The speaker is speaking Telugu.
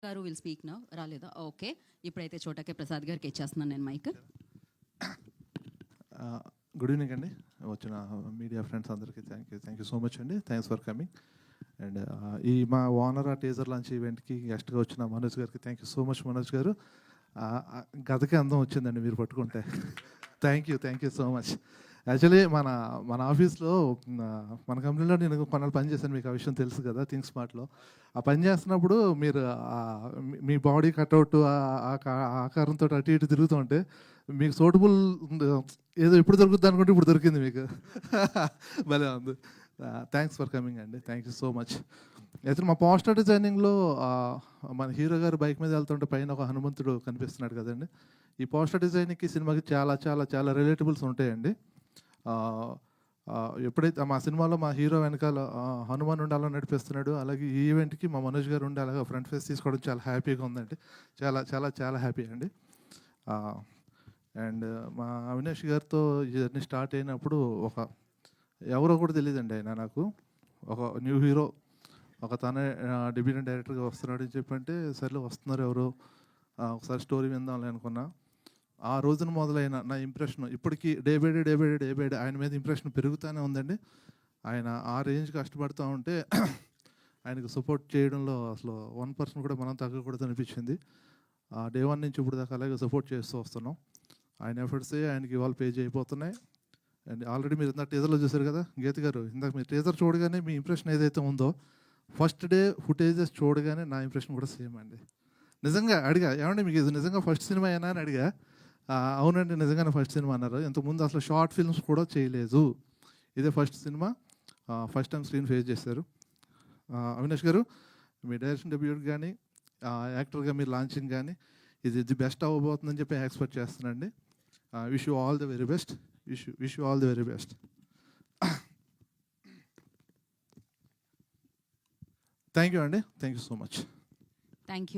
గారు విల్ స్పీక్ నౌ. రాలేదా? ఓకే, ఇప్పుడైతే చోటకే ప్రసాద్ గారికి ఇచ్చేస్తున్నాను నేను మైక్. గుడ్ ఈవినింగ్ అండి, వచ్చిన మీడియా ఫ్రెండ్స్ అందరికీ థ్యాంక్ యూ సో మచ్ అండి. Thanks for coming. అండ్ ఈ మా వానర్ టీజర్ లాంచ్ ఈవెంట్కి గెస్ట్గా వచ్చిన మనోజ్ గారికి thank you so much. Manoj గారు గతకే అందం వచ్చిందండి మీరు పట్టుకుంటే. Thank you so much. Actually మన ఆఫీస్లో మన కంపెనీలో నేను కొన్నాళ్ళు పని చేశాను, మీకు ఆ విషయం తెలుసు కదా, థింక్ స్మార్ట్లో. ఆ పని చేస్తున్నప్పుడు మీరు మీ బాడీ కట్అవుట్ ఆకారంతో అటు ఇటు తిరుగుతూ ఉంటే మీకు సూటబుల్ ఏదో ఎప్పుడు దొరుకుతుంది అనుకుంటే ఇప్పుడు దొరికింది మీకు. భలే ఉంది. థ్యాంక్స్ ఫర్ కమింగ్ అండి, థ్యాంక్ యూ సో మచ్. అయితే మా పోస్టర్ డిజైనింగ్లో మన హీరో గారు బైక్ మీద వెళ్తుంటే పైన ఒక హనుమంతుడు కనిపిస్తున్నాడు కదండి. ఈ పోస్టర్ డిజైనింగ్కి సినిమాకి చాలా చాలా చాలా రిలేటబుల్స్ ఉంటాయండి. ఎప్పుడైతే మా సినిమాలో మా హీరో వెనకాల హనుమాన్ ఉండాలని నడిపిస్తున్నాడు, అలాగే ఈ ఈవెంట్కి మా మనోజ్ గారు ఉండి అలాగే ఫ్రంట్ ఫేస్ తీసుకోవడం చాలా హ్యాపీగా ఉందండి. చాలా చాలా చాలా హ్యాపీ అండి. అండ్ మా అవినాష్ గారితో జర్నీ స్టార్ట్ అయినప్పుడు ఎవరో కూడా తెలియదండి ఆయన నాకు. ఒక న్యూ హీరో, ఒక తనే డెబ్యూటెంట్ డైరెక్టర్గా వస్తున్నాడు అని చెప్పంటే సర్లే వస్తున్నారు ఎవరు, ఒకసారి స్టోరీ విందాంలే అనుకున్నా. ఆ రోజున మొదలైన నా ఇంప్రెషన్ ఇప్పటికీ డే బై డే ఆయన మీద ఇంప్రెషన్ పెరుగుతూనే ఉందండి. ఆయన ఆ రేంజ్ కష్టపడుతూ ఉంటే ఆయనకు సపోర్ట్ చేయడంలో అసలు 1% కూడా మనం తగ్గకూడదు అనిపించింది. డే 1 నుంచి ఇప్పుడు దాకా అలాగే సపోర్ట్ చేస్తూ వస్తున్నాం. ఆయన ఎఫర్ట్సే ఆయనకి ఇవాళ పేజ్ అయిపోతున్నాయి. అండ్ ఆల్రెడీ మీరు ఇందాక టీజర్లో చూసారు కదా గీత గారు, ఇందాక మీరు టీజర్ చూడగానే మీ ఇంప్రెషన్ ఏదైతే ఉందో ఫస్ట్ డే ఫుటేజెస్ చూడగానే నా ఇంప్రెషన్ కూడా సేమ్ అండి. నిజంగా అడిగా, ఏమంటే మీకు ఇది నిజంగా ఫస్ట్ సినిమా అయినా అని అడిగా. అవునండి నిజంగానే ఫస్ట్ సినిమా అన్నారు. ఇంతకుముందు అసలు షార్ట్ ఫిల్మ్స్ కూడా చేయలేదు, ఇదే first cinema, first time screen face చేశారు. అవినాష్ గారు మీ డైరెక్షన్ డెబ్యూట్ కానీ యాక్టర్గా మీరు లాంచింగ్ కానీ ఇది ది బెస్ట్ అవ్వబోతుందని చెప్పి ఎక్స్పెక్ట్ చేస్తున్నానండి. Wish you all the very best. Wish you all the very best. Thank you అండి, thank you so much. Thank you.